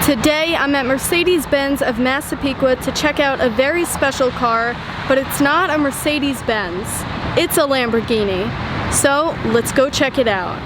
Today I'm at Mercedes-Benz of Massapequa to check out a very special car, but it's not a Mercedes-Benz, it's a Lamborghini. So let's go check it out.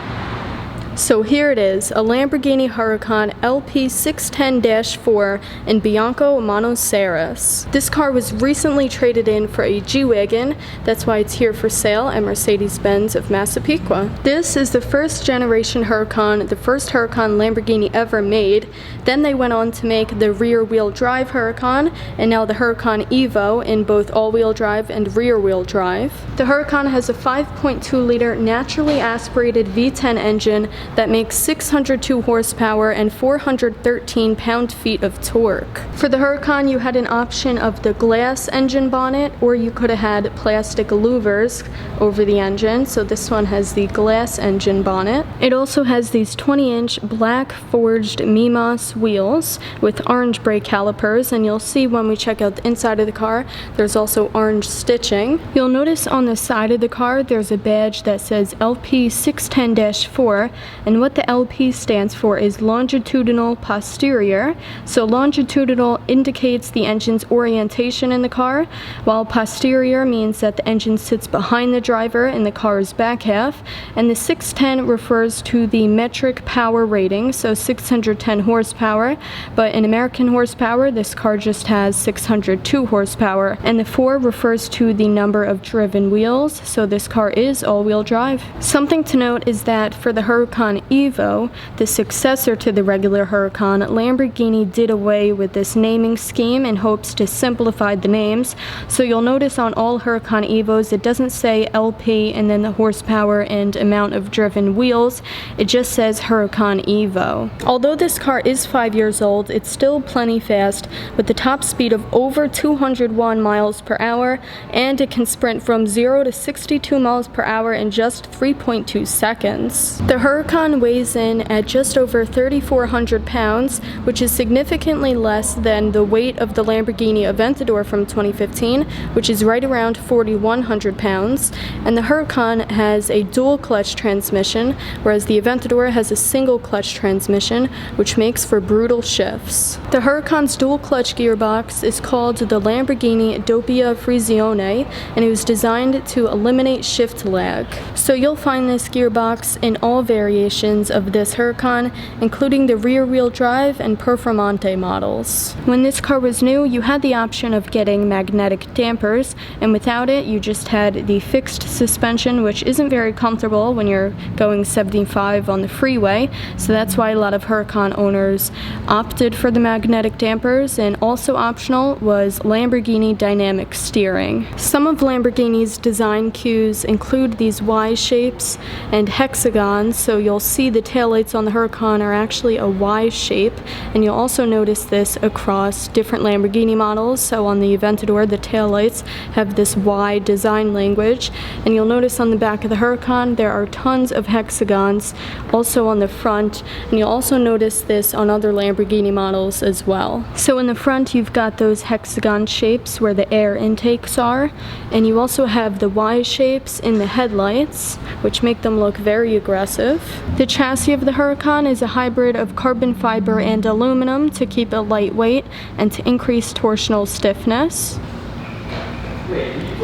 So here it is, a Lamborghini Huracan LP610-4 in Bianco, Monocerus. This car was recently traded in for a G-Wagon, that's why it's here for sale at Mercedes-Benz of Massapequa. This is the first generation Huracan, the first Huracan Lamborghini ever made. Then they went on to make the rear-wheel drive Huracan, and now the Huracan EVO in both all-wheel drive and rear-wheel drive. The Huracan has a 5.2-liter naturally aspirated V10 engine that makes 602 horsepower and 413 pound-feet of torque. For the Huracan, you had an option of the glass engine bonnet, or you could have had plastic louvers over the engine. So this one has the glass engine bonnet. It also has these 20-inch black forged Mimos wheels with orange brake calipers, and you'll see when we check out the inside of the car, there's also orange stitching. You'll notice on the side of the car, there's a badge that says LP610-4, and what the LP stands for is longitudinal posterior. So longitudinal indicates the engine's orientation in the car, while posterior means that the engine sits behind the driver in the car's back half, and the 610 refers to the metric power rating, so 610 horsepower, but in American horsepower this car just has 602 horsepower, and the 4 refers to the number of driven wheels, so this car is all-wheel drive. Something to note is that for the Huracan EVO, the successor to the regular Huracan, Lamborghini did away with this naming scheme in hopes to simplify the names. So you'll notice on all Huracan EVOs it doesn't say LP and then the horsepower and amount of driven wheels, it just says Huracan EVO. Although this car is 5 years old, it's still plenty fast with the top speed of over 201 miles per hour, and it can sprint from 0 to 62 miles per hour in just 3.2 seconds. The Huracan weighs in at just over 3,400 pounds, which is significantly less than the weight of the Lamborghini Aventador from 2015, which is right around 4,100 pounds. And the Huracan has a dual clutch transmission, whereas the Aventador has a single clutch transmission, which makes for brutal shifts. The Huracan's dual clutch gearbox is called the Lamborghini Doppia Frizione, and it was designed to eliminate shift lag. So you'll find this gearbox in all variations of this Huracan, including the rear-wheel drive and Performante models. When this car was new, you had the option of getting magnetic dampers, and without it, you just had the fixed suspension, which isn't very comfortable when you're going 75 on the freeway, so that's why a lot of Huracan owners opted for the magnetic dampers, and also optional was Lamborghini dynamic steering. Some of Lamborghini's design cues include these Y shapes and hexagons, so you'll see the taillights on the Huracan are actually a Y shape, and you'll also notice this across different Lamborghini models. So on the Aventador, the taillights have this Y design language, and you'll notice on the back of the Huracan there are tons of hexagons also on the front, and you'll also notice this on other Lamborghini models as well. So in the front you've got those hexagon shapes where the air intakes are, and you also have the Y shapes in the headlights, which make them look very aggressive. The chassis of the Huracan is a hybrid of carbon fiber and aluminum to keep it lightweight and to increase torsional stiffness.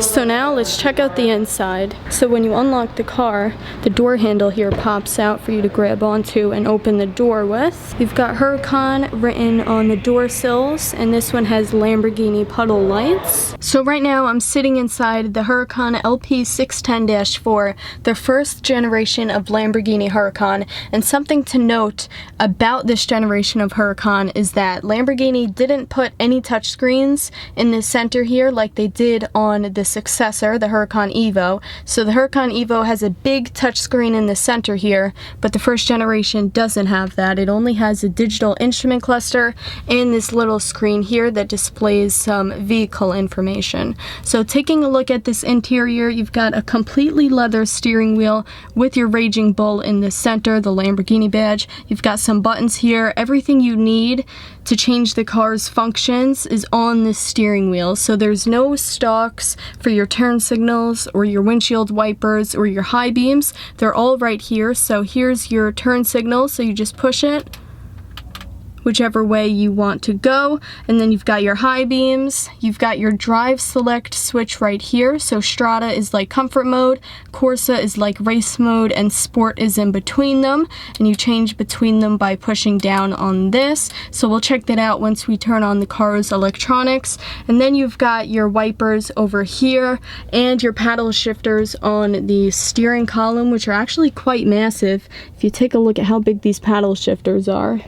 So now let's check out the inside. So when you unlock the car, the door handle here pops out for you to grab onto and open the door with. You've got Huracan written on the door sills, and this one has Lamborghini puddle lights. So right now I'm sitting inside the Huracan LP610-4, the first generation of Lamborghini Huracan, and something to note about this generation of Huracan is that Lamborghini didn't put any touchscreens in the center here like they did on the successor, the Huracan EVO. So the Huracan EVO has a big touchscreen in the center here, but the first generation doesn't have that. It only has a digital instrument cluster and this little screen here that displays some vehicle information. So taking a look at this interior, you've got a completely leather steering wheel with your Raging Bull in the center, the Lamborghini badge. You've got some buttons here. Everything you need to change the car's functions is on the steering wheel. So there's no stalks for your turn signals or your windshield wipers or your high beams. They're all right here. So here's your turn signal, so you just push it whichever way you want to go. And then you've got your high beams. You've got your drive select switch right here. So Strada is like comfort mode, Corsa is like race mode, and Sport is in between them. And you change between them by pushing down on this. So we'll check that out once we turn on the car's electronics. And then you've got your wipers over here and your paddle shifters on the steering column, which are actually quite massive. If you take a look at how big these paddle shifters are.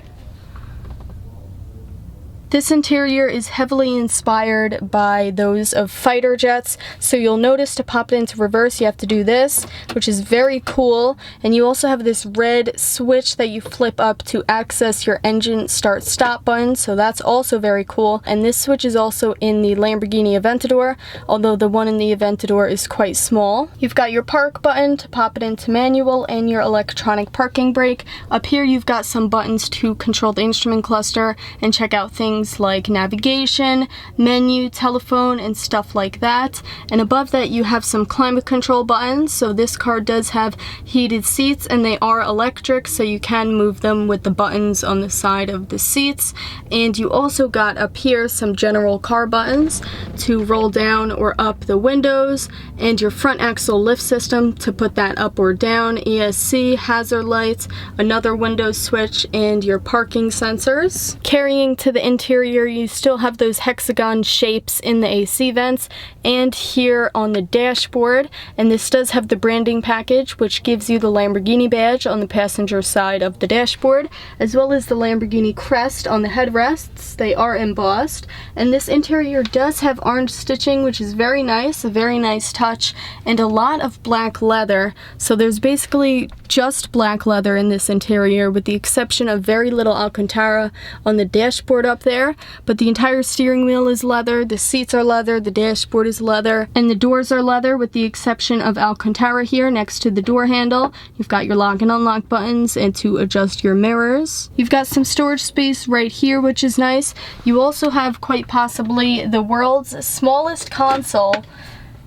This interior is heavily inspired by those of fighter jets, so you'll notice to pop it into reverse you have to do this, which is very cool. And you also have this red switch that you flip up to access your engine start stop button, so that's also very cool. And this switch is also in the Lamborghini Aventador, although the one in the Aventador is quite small. You've got your park button to pop it into manual and your electronic parking brake. Up here you've got some buttons to control the instrument cluster and check out things like navigation, menu, telephone, and stuff like that. And above that you have some climate control buttons. So this car does have heated seats and they are electric, so you can move them with the buttons on the side of the seats. And you also got up here some general car buttons to roll down or up the windows, and your front axle lift system to put that up or down, ESC, hazard lights, another window switch, and your parking sensors. Carrying to the interior, you still have those hexagon shapes in the AC vents and here on the dashboard, and this does have the branding package, which gives you the Lamborghini badge on the passenger side of the dashboard, as well as the Lamborghini crest on the headrests. They are embossed, and this interior does have orange stitching, which is very nice, a very nice touch, and a lot of black leather. So there's basically just black leather in this interior, with the exception of very little Alcantara on the dashboard up there, but the entire steering wheel is leather, the seats are leather, the dashboard is leather, and the doors are leather with the exception of Alcantara here next to the door handle. You've got your lock and unlock buttons and to adjust your mirrors. You've got some storage space right here, which is nice. You also have quite possibly the world's smallest console.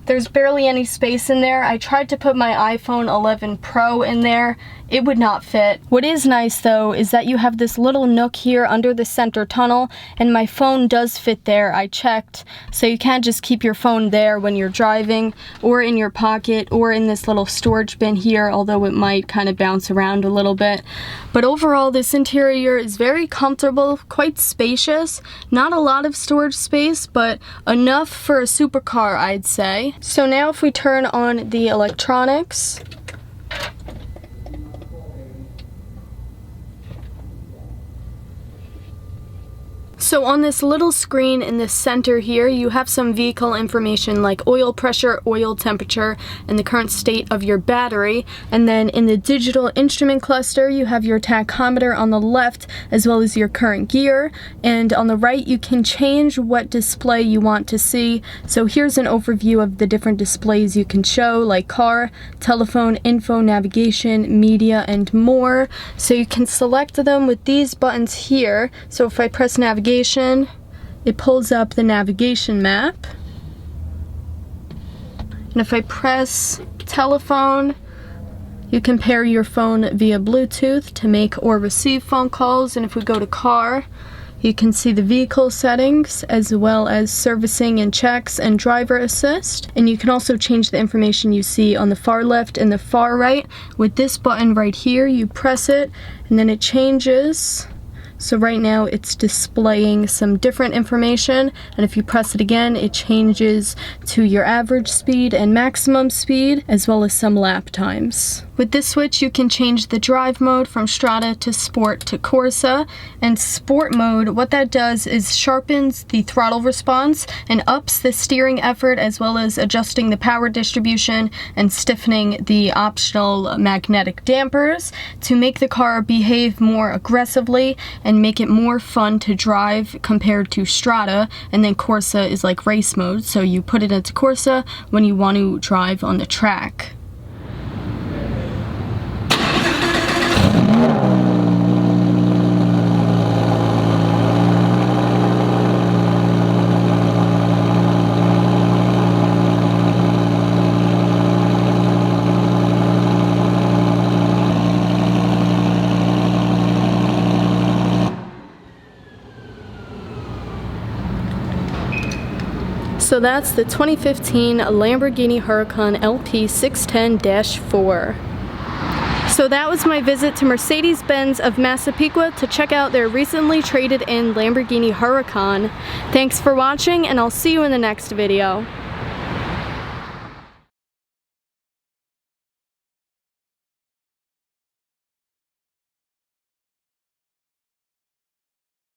There's barely any space in there. I tried to put my iPhone 11 Pro in there. It would not fit. What is nice though is that you have this little nook here under the center tunnel, and my phone does fit there. I checked, so you can't just keep your phone there when you're driving, or in your pocket, or in this little storage bin here, although it might kind of bounce around a little bit. But overall, this interior is very comfortable, quite spacious. Not a lot of storage space, but enough for a supercar, I'd say. So now if we turn on the electronics, so on this little screen in the center here, you have some vehicle information like oil pressure, oil temperature, and the current state of your battery. And then in the digital instrument cluster, you have your tachometer on the left, as well as your current gear. And on the right, you can change what display you want to see. So here's an overview of the different displays you can show, like car, telephone, info, navigation, media, and more. So you can select them with these buttons here. So if I press navigation, it pulls up the navigation map. And if I press telephone, you can pair your phone via Bluetooth to make or receive phone calls. And if we go to car, you can see the vehicle settings, as well as servicing and checks and driver assist. And you can also change the information you see on the far left and the far right. With this button right here, you press it and then it changes. So right now it's displaying some different information, and if you press it again, it changes to your average speed and maximum speed, as well as some lap times. With this switch, you can change the drive mode from Strada to Sport to Corsa. And Sport mode, what that does is sharpens the throttle response and ups the steering effort, as well as adjusting the power distribution and stiffening the optional magnetic dampers to make the car behave more aggressively and make it more fun to drive compared to Strada. And then Corsa is like race mode, so you put it into Corsa when you want to drive on the track. So that's the 2015 Lamborghini Huracan LP610-4. So that was my visit to Mercedes-Benz of Massapequa to check out their recently traded in Lamborghini Huracan. Thanks for watching, and I'll see you in the next video.